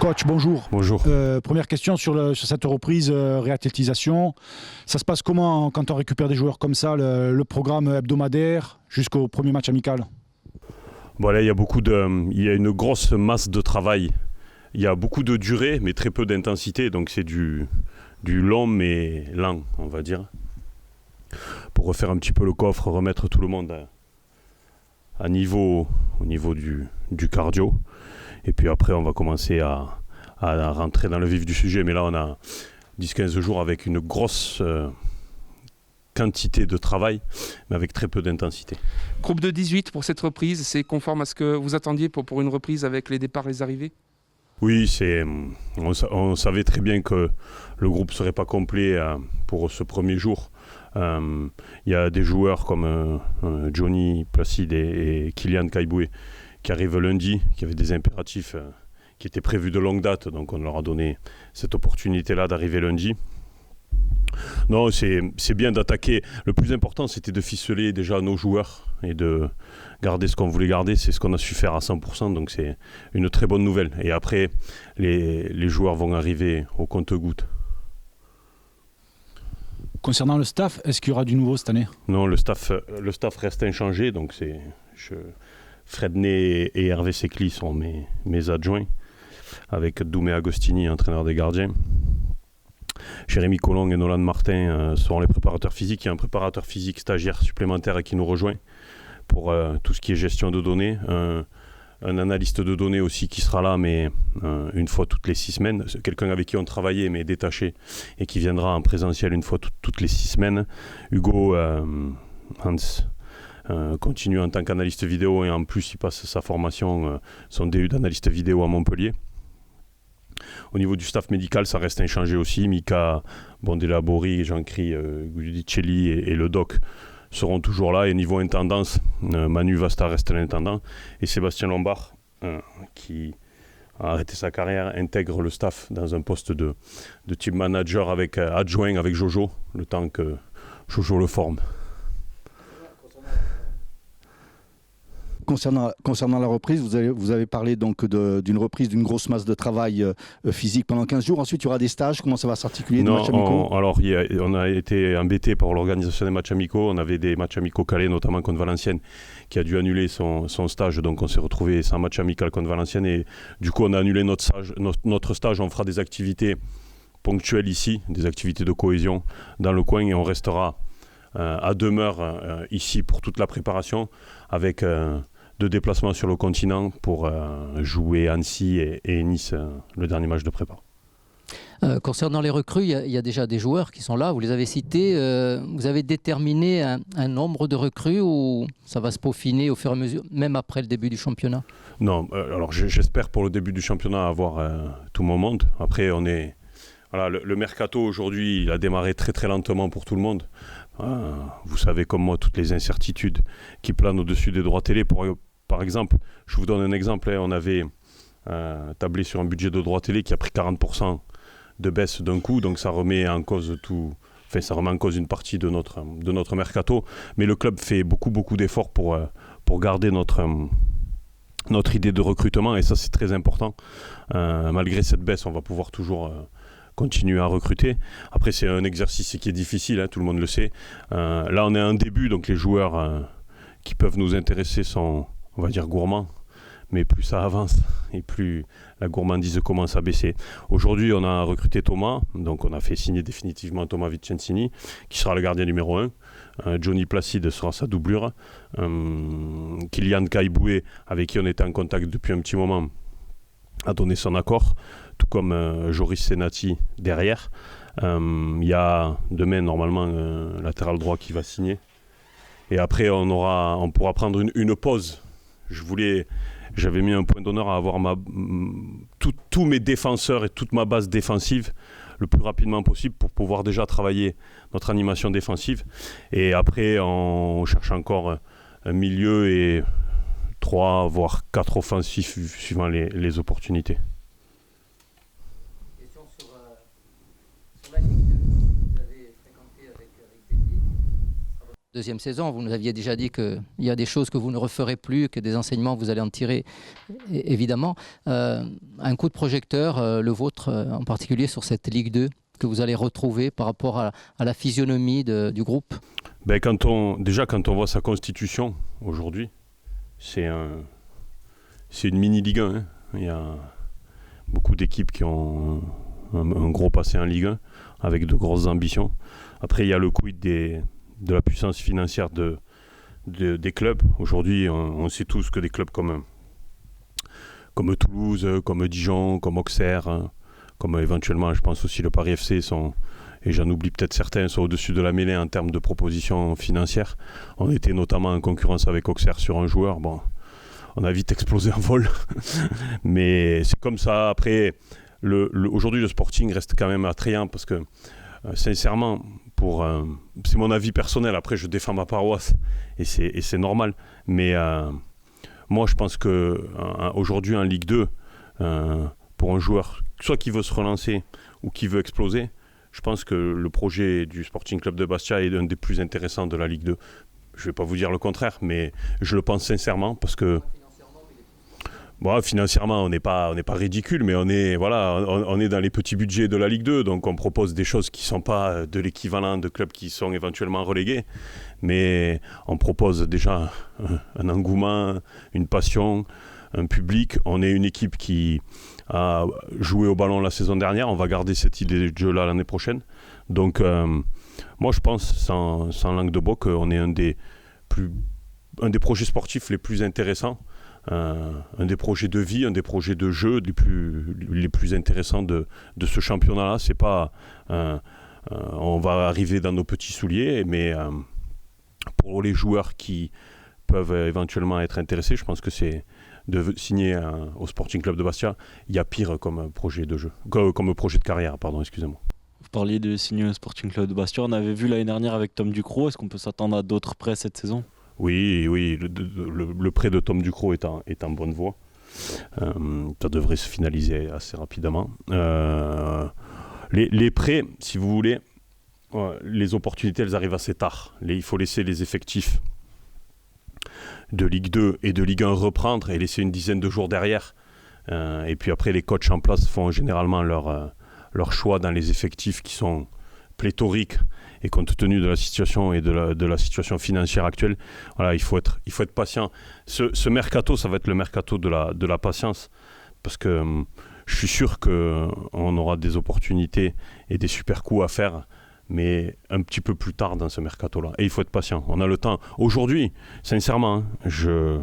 Coach, bonjour. Bonjour. Première question sur cette reprise réathlétisation. Ça se passe comment quand on récupère des joueurs comme ça, le programme hebdomadaire jusqu'au premier match amical? Bon, là, il y a une grosse masse de travail. Il y a beaucoup de durée, mais très peu d'intensité. Donc c'est du long, mais lent, on va dire. Pour refaire un petit peu le coffre, remettre tout le monde à niveau, au niveau du cardio. Et puis après, on va commencer à rentrer dans le vif du sujet. Mais là, on a 10-15 jours avec une grosse quantité de travail, mais avec très peu d'intensité. Groupe de 18 pour cette reprise, c'est conforme à ce que vous attendiez pour une reprise avec les départs et les arrivées? Oui, on savait très bien que le groupe ne serait pas complet pour ce premier jour. Il y a des joueurs comme Johnny Placide et Kylian Kaiboué qui arrivent lundi, qui avaient des impératifs qui étaient prévus de longue date, donc on leur a donné cette opportunité-là d'arriver lundi. Non, c'est bien d'attaquer. Le plus important, c'était de ficeler déjà nos joueurs et de garder ce qu'on voulait garder. C'est ce qu'on a su faire à 100%, donc c'est une très bonne nouvelle. Et après, les joueurs vont arriver au compte-gouttes. Concernant le staff, est-ce qu'il y aura du nouveau cette année? Non, le staff reste inchangé, donc Fred Ney et Hervé Secli sont mes adjoints, avec Doumé Agostini, entraîneur des gardiens. Jérémy Collong et Nolan Martin seront les préparateurs physiques. Il y a un préparateur physique stagiaire supplémentaire qui nous rejoint pour tout ce qui est gestion de données. Un analyste de données aussi qui sera là, mais une fois toutes les 6 semaines. Quelqu'un avec qui on travaillait, mais détaché, et qui viendra en présentiel une fois toutes les 6 semaines. Hugo Hans continue en tant qu'analyste vidéo, et en plus il passe sa formation, son DU d'analyste vidéo à Montpellier. Au niveau du staff médical, ça reste inchangé aussi. Mika Bondelabori, Jean-Cri Guidicelli et le doc seront toujours là. Et niveau intendance, Manu Vasta reste l'intendant. Et Sébastien Lombard, qui a arrêté sa carrière, intègre le staff dans un poste de team manager avec adjoint avec Jojo, le temps que Jojo le forme. Concernant la reprise, vous avez parlé donc d'une reprise d'une grosse masse de travail physique pendant 15 jours. Ensuite, il y aura des stages. Comment ça va s'articuler, des matchs amicaux? On a été embêtés par l'organisation des matchs amicaux. On avait des matchs amicaux calés, notamment contre Valenciennes, qui a dû annuler son stage. Donc on s'est retrouvé sans match amical contre Valenciennes. Et du coup, on a annulé notre stage. On fera des activités ponctuelles ici, des activités de cohésion dans le coin. Et on restera à demeure ici pour toute la préparation, avec de déplacements sur le continent pour jouer Annecy et Nice, le dernier match de prépa. Concernant les recrues, il y a déjà des joueurs qui sont là, vous les avez cités. Vous avez déterminé un nombre de recrues ou ça va se peaufiner au fur et à mesure, même après le début du championnat? Non, alors j'espère pour le début du championnat avoir tout mon monde. Après, le mercato aujourd'hui, il a démarré très très lentement pour tout le monde. Vous savez comme moi toutes les incertitudes qui planent au-dessus des droits télé. Par exemple, je vous donne un exemple, on avait tablé sur un budget de droits télé qui a pris 40% de baisse d'un coup, donc ça remet en cause une partie de notre mercato. Mais le club fait beaucoup d'efforts pour garder notre idée de recrutement, et ça c'est très important. Malgré cette baisse, on va pouvoir toujours continuer à recruter. Après, c'est un exercice qui est difficile, tout le monde le sait. Là, on est à un début, donc les joueurs qui peuvent nous intéresser sont, on va dire, gourmands. Mais plus ça avance et plus la gourmandise commence à baisser. Aujourd'hui, on a recruté Thomas, donc on a fait signer définitivement Thomas Vicenzini, qui sera le gardien numéro 1. Johnny Placide sera sa doublure. Kylian Kaiboué, avec qui on était en contact depuis un petit moment, a donné son accord, tout comme Joris Senati derrière. Il y a demain normalement un latéral droit qui va signer. Et après, on pourra prendre une pause. J'avais mis un point d'honneur à avoir tous mes défenseurs et toute ma base défensive le plus rapidement possible pour pouvoir déjà travailler notre animation défensive. Et après, on cherche encore un milieu et 3 voire 4 offensifs suivant les opportunités. Question sur la ligue que vous avez fréquentée avec Béziers. Deuxième saison, vous nous aviez déjà dit qu'il y a des choses que vous ne referez plus, que des enseignements vous allez en tirer, évidemment. Un coup de projecteur, le vôtre en particulier, sur cette Ligue 2, que vous allez retrouver par rapport à la physionomie du groupe? Quand on voit sa constitution aujourd'hui, c'est une mini Ligue 1. Hein. Il y a beaucoup d'équipes qui ont un gros passé en Ligue 1 avec de grosses ambitions. Après, il y a le quid de la puissance financière des clubs. Aujourd'hui, on sait tous que des clubs comme Toulouse, comme Dijon, comme Auxerre, hein, comme éventuellement, je pense aussi le Paris FC, et j'en oublie peut-être certains, sont au-dessus de la mêlée en termes de propositions financières. On était notamment en concurrence avec Auxerre sur un joueur. Bon, on a vite explosé en vol. Mais c'est comme ça. Après, aujourd'hui, le Sporting reste quand même attrayant parce que, sincèrement, c'est mon avis personnel. Après, je défends ma paroisse et c'est normal. Mais moi, je pense qu'aujourd'hui, en Ligue 2, pour un joueur, soit qui veut se relancer ou qui veut exploser, je pense que le projet du Sporting Club de Bastia est un des plus intéressants de la Ligue 2. Je ne vais pas vous dire le contraire, mais je le pense sincèrement parce que financièrement, on n'est pas ridicule, mais on est dans les petits budgets de la Ligue 2, donc on propose des choses qui ne sont pas de l'équivalent de clubs qui sont éventuellement relégués, mais on propose déjà un engouement, une passion, un public. On est une équipe qui a joué au ballon la saison dernière, on va garder cette idée de jeu-là l'année prochaine. Donc moi je pense, sans langue de bois, qu'on est un des projets sportifs les plus intéressants. Un des projets de vie, un des projets de jeu les plus intéressants de ce championnat-là. C'est pas on va arriver dans nos petits souliers, mais pour les joueurs qui peuvent éventuellement être intéressés, je pense que c'est de signer au Sporting Club de Bastia. Il y a pire comme projet de jeu, comme projet de carrière, pardon, excusez-moi. Vous parliez de signer au Sporting Club de Bastia. On avait vu l'année dernière avec Tom Ducrot. Est-ce qu'on peut s'attendre à d'autres prêts cette saison ? Oui, le prêt de Tom Ducrot est en bonne voie. Ça devrait se finaliser assez rapidement. Les prêts, si vous voulez, les opportunités, elles arrivent assez tard. Il faut laisser les effectifs de Ligue 2 et de Ligue 1 reprendre et laisser une dizaine de jours derrière. Et puis après, les coachs en place font généralement leur choix dans les effectifs qui sont pléthoriques. Et compte tenu de la situation et de la situation financière actuelle, voilà, il faut être patient. Ce mercato, ça va être le mercato de la patience, parce que je suis sûr qu'on aura des opportunités et des super coups à faire, mais un petit peu plus tard dans ce mercato-là. Et il faut être patient, on a le temps. Aujourd'hui, sincèrement, je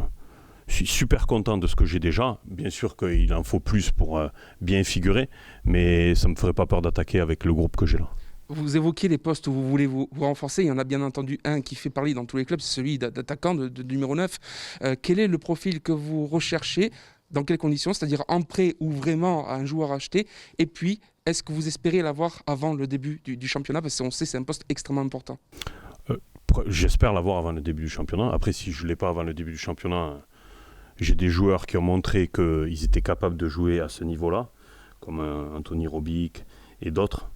suis super content de ce que j'ai déjà. Bien sûr qu'il en faut plus pour bien figurer, mais ça ne me ferait pas peur d'attaquer avec le groupe que j'ai là. Vous évoquiez les postes où vous voulez vous renforcer. Il y en a bien entendu un qui fait parler dans tous les clubs, c'est celui d'attaquant, de numéro 9. Quel est le profil que vous recherchez ? Dans quelles conditions ? C'est-à-dire en prêt ou vraiment un joueur acheté ? Et puis, est-ce que vous espérez l'avoir avant le début du championnat ? Parce qu'on sait que c'est un poste extrêmement important. J'espère l'avoir avant le début du championnat. Après, si je ne l'ai pas avant le début du championnat, j'ai des joueurs qui ont montré qu'ils étaient capables de jouer à ce niveau-là, comme Anthony Robic et d'autres.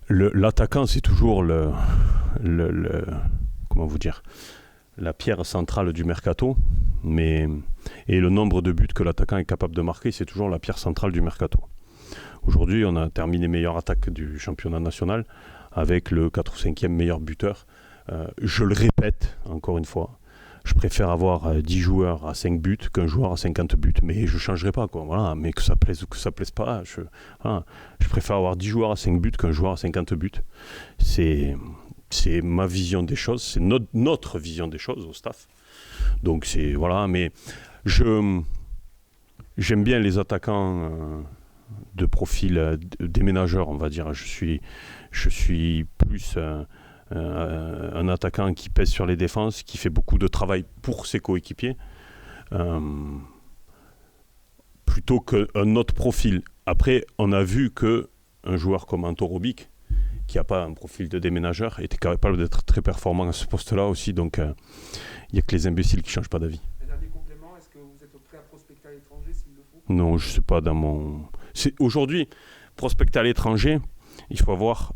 L'attaquant, c'est toujours comment vous dire, la pierre centrale du mercato, et le nombre de buts que l'attaquant est capable de marquer, c'est toujours la pierre centrale du mercato. Aujourd'hui, on a terminé meilleure attaque du championnat national avec le 4 ou 5e meilleur buteur. Je le répète encore une fois, je préfère avoir 10 joueurs à 5 buts qu'un joueur à 50 buts. Mais je ne changerai pas, quoi. Voilà. Mais que ça plaise ou que ça ne plaise pas, je préfère avoir 10 joueurs à 5 buts qu'un joueur à 50 buts. C'est ma vision des choses, c'est notre vision des choses au staff. Donc c'est... Voilà, mais j'aime bien les attaquants de profil déménageur, on va dire. Je suis plus... un attaquant qui pèse sur les défenses, qui fait beaucoup de travail pour ses coéquipiers, plutôt qu'un autre profil. Après, on a vu qu'un joueur comme Anto Robic, qui n'a pas un profil de déménageur, était capable d'être très performant à ce poste-là aussi, donc il n'y a que les imbéciles qui ne changent pas d'avis. Un dernier complément, est-ce que vous êtes prêt à prospecter à l'étranger s'il le faut ? Non, je ne sais pas aujourd'hui, prospecter à l'étranger, il faut avoir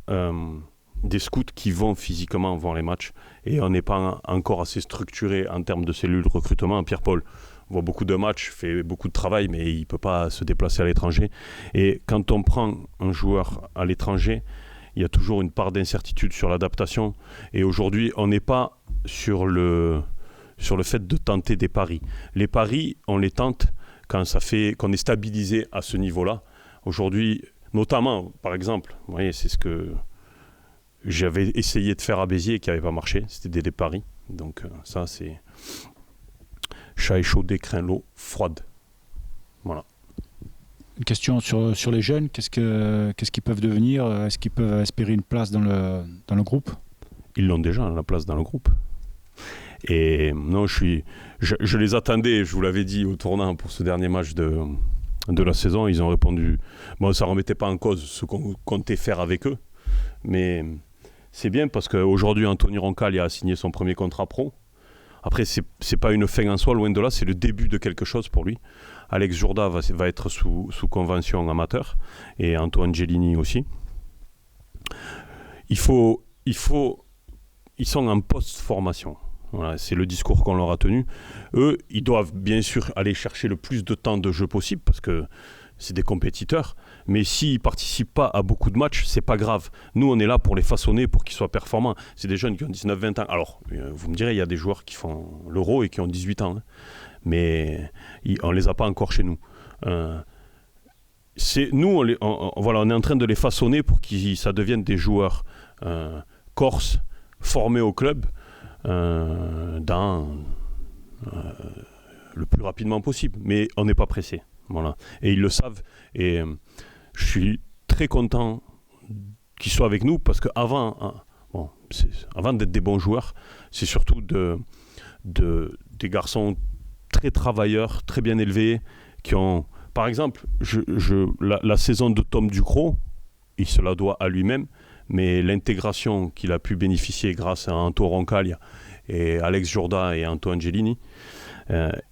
des scouts qui vont physiquement voir les matchs et on n'est pas encore assez structuré en termes de cellules de recrutement. Pierre-Paul voit beaucoup de matchs, fait beaucoup de travail, mais il ne peut pas se déplacer à l'étranger. Et quand on prend un joueur à l'étranger, il y a toujours une part d'incertitude sur l'adaptation. Et aujourd'hui, on n'est pas sur le fait de tenter des paris. Les paris, on les tente quand ça fait qu'on est stabilisé à ce niveau-là. Aujourd'hui, notamment, par exemple, vous voyez, c'est ce que j'avais essayé de faire à Béziers et qui n'avait pas marché. C'était des paris. Donc ça, c'est chat échaudé craint l'eau froide. Voilà. Une question sur les jeunes, qu'est-ce qu'ils peuvent devenir? Est-ce qu'ils peuvent espérer une place dans le groupe? Ils l'ont déjà, la place dans le groupe. Et non, je les attendais, je vous l'avais dit au tournant pour ce dernier match de la saison. Ils ont répondu. Bon, ça ne remettait pas en cause ce qu'on comptait faire avec eux. Mais c'est bien parce qu'aujourd'hui, Anthony Roncaglia a signé son premier contrat pro. Après, c'est pas une fin en soi, loin de là, c'est le début de quelque chose pour lui. Alex Jourda va être sous convention amateur et Antoine Angelini aussi. Ils sont en post-formation. Voilà, c'est le discours qu'on leur a tenu. Eux, ils doivent bien sûr aller chercher le plus de temps de jeu possible parce que c'est des compétiteurs. Mais s'ils ne participent pas à beaucoup de matchs, c'est pas grave. Nous, on est là pour les façonner, pour qu'ils soient performants. C'est des jeunes qui ont 19-20 ans. Alors, vous me direz, il y a des joueurs qui font l'Euro et qui ont 18 ans. Hein. Mais on ne les a pas encore chez nous. Nous, on est en train de les façonner pour que ça devienne des joueurs corses, formés au club, dans le plus rapidement possible. Mais on n'est pas pressé. Voilà. Et ils le savent. Et je suis très content qu'ils soient avec nous parce qu'avant d'être des bons joueurs, c'est surtout des garçons très travailleurs, très bien élevés, qui ont... Par exemple, la saison de Tom Ducrot, il se la doit à lui-même, mais l'intégration qu'il a pu bénéficier grâce à Anto Roncaglia et Alex Jourda et Anto Angelini,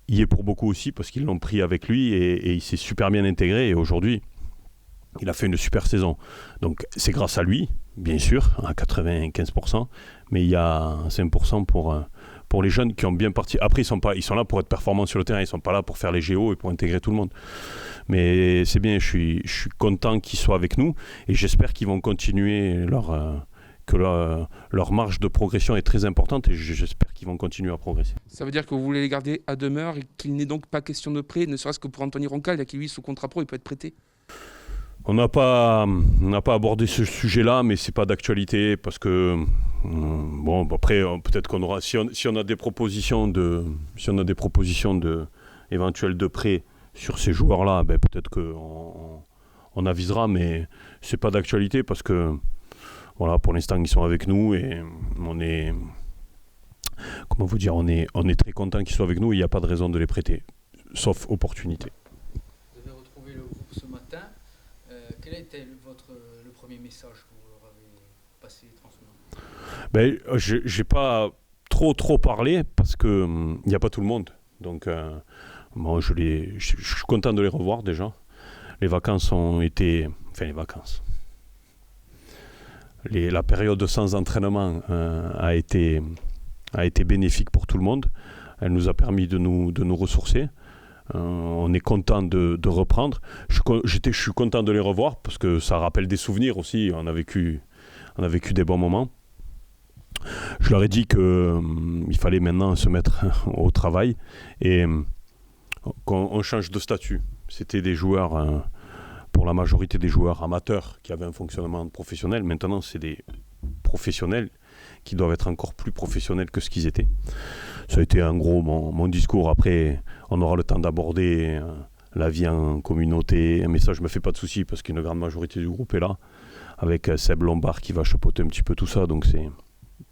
y est pour beaucoup aussi parce qu'ils l'ont pris avec lui et il s'est super bien intégré et aujourd'hui il a fait une super saison. Donc c'est grâce à lui, bien sûr, à 95%, mais il y a 5% pour les jeunes qui ont bien parti. Après ils sont là pour être performants sur le terrain, ils sont pas là pour faire les géos et pour intégrer tout le monde. Mais c'est bien, je suis content qu'ils soient avec nous et j'espère qu'ils vont continuer leur marge de progression est très importante et j'espère qu'ils vont continuer à progresser. Ça veut dire que vous voulez les garder à demeure et qu'il n'est donc pas question de prêt, ne serait-ce que pour Anthony Roncaglia qui lui sous contrat pro il peut être prêté? On n'a pas abordé ce sujet-là, mais c'est pas d'actualité parce que après peut-être qu'on aura si on a des propositions éventuelles de prêt sur ces joueurs-là, peut-être qu'on avisera, mais c'est pas d'actualité parce que voilà, pour l'instant, ils sont avec nous et on est très content qu'ils soient avec nous. Il n'y a pas de raison de les prêter, sauf opportunité. Vous avez retrouvé le groupe ce matin. Quel était le premier message que vous leur avez passé, transmis? J'ai pas trop parlé parce que il n'y a pas tout le monde. Donc, je suis content de les revoir déjà. Les vacances ont été, les vacances. La période sans entraînement a été bénéfique pour tout le monde. Elle nous a permis de nous ressourcer. On est content de reprendre. Je suis content de les revoir parce que ça rappelle des souvenirs aussi. On a vécu des bons moments. Je leur ai dit qu'il fallait maintenant se mettre au travail et qu'on change de statut. C'était des joueurs... pour la majorité des joueurs amateurs qui avaient un fonctionnement professionnel. Maintenant, c'est des professionnels qui doivent être encore plus professionnels que ce qu'ils étaient. Ça a été en gros mon discours. Après, on aura le temps d'aborder la vie en communauté. Mais ça, je ne me fais pas de soucis parce qu'une grande majorité du groupe est là, avec Seb Lombard qui va chapeauter un petit peu tout ça. Donc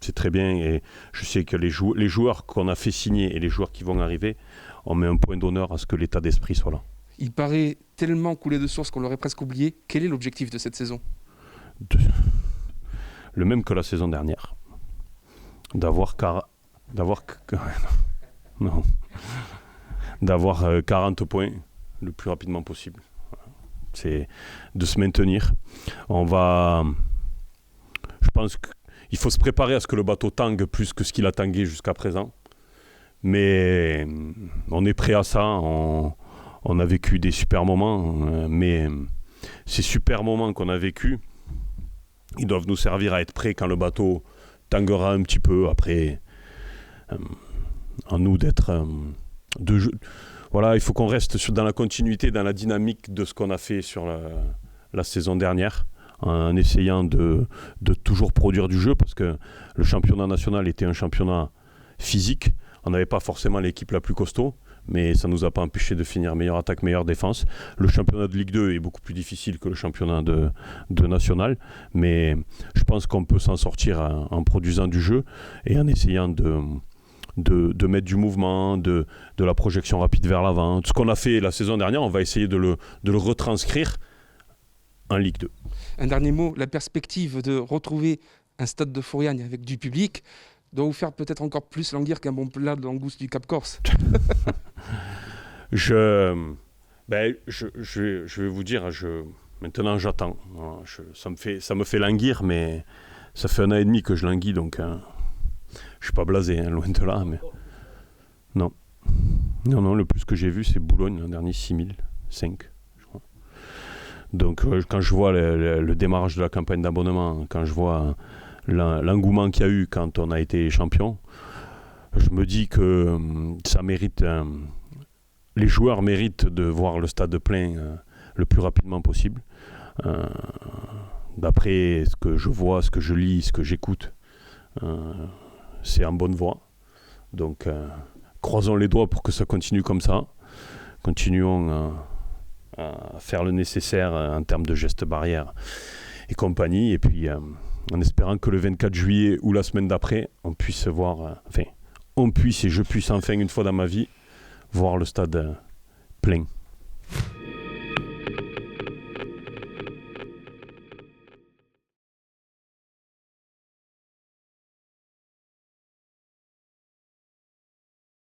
c'est très bien. Et je sais que les joueurs qu'on a fait signer et les joueurs qui vont arriver, on met un point d'honneur à ce que l'état d'esprit soit là. Il paraît tellement coulé de source qu'on l'aurait presque oublié. Quel est l'objectif de cette saison? Le même que la saison dernière. D'avoir 40 points le plus rapidement possible. C'est de se maintenir. Je pense qu'il faut se préparer à ce que le bateau tangue plus que ce qu'il a tangué jusqu'à présent. Mais on est prêt à ça. On a vécu des super moments. Mais ces super moments qu'on a vécus, ils doivent nous servir à être prêts quand le bateau tanguera un petit peu. Après, à nous d'être... Voilà, il faut qu'on reste dans la continuité, dans la dynamique de ce qu'on a fait sur la saison dernière, en essayant de toujours produire du jeu, parce que le championnat national était un championnat physique. On n'avait pas forcément l'équipe la plus costaud, mais ça ne nous a pas empêché de finir meilleure attaque, meilleure défense. Le championnat de Ligue 2 est beaucoup plus difficile que le championnat de national, mais je pense qu'on peut s'en sortir en produisant du jeu et en essayant de mettre du mouvement, de la projection rapide vers l'avant. Ce qu'on a fait la saison dernière, on va essayer de le retranscrire en Ligue 2. Un dernier mot, la perspective de retrouver un stade de Fouriagne avec du public doit vous faire peut-être encore plus languir qu'un bon plat de langouste du Cap Corse. Je vais vous dire, maintenant j'attends. Ça me fait languir, mais ça fait 1 an et demi que je languis, donc je ne suis pas blasé, hein, loin de là. Mais... Non, le plus que j'ai vu, c'est Boulogne, l'an dernier, 6005. Donc quand je vois le démarrage de la campagne d'abonnement, quand je vois l'engouement qu'il y a eu quand on a été champion, je me dis que ça mérite, les joueurs méritent de voir le stade plein le plus rapidement possible. D'après ce que je vois, ce que je lis, ce que j'écoute, c'est en bonne voie. Donc croisons les doigts pour que ça continue comme ça. Continuons à faire le nécessaire en termes de gestes barrières et compagnie, et puis en espérant que le 24 juillet ou la semaine d'après, on puisse voir, et je puisse enfin une fois dans ma vie voir le stade plein.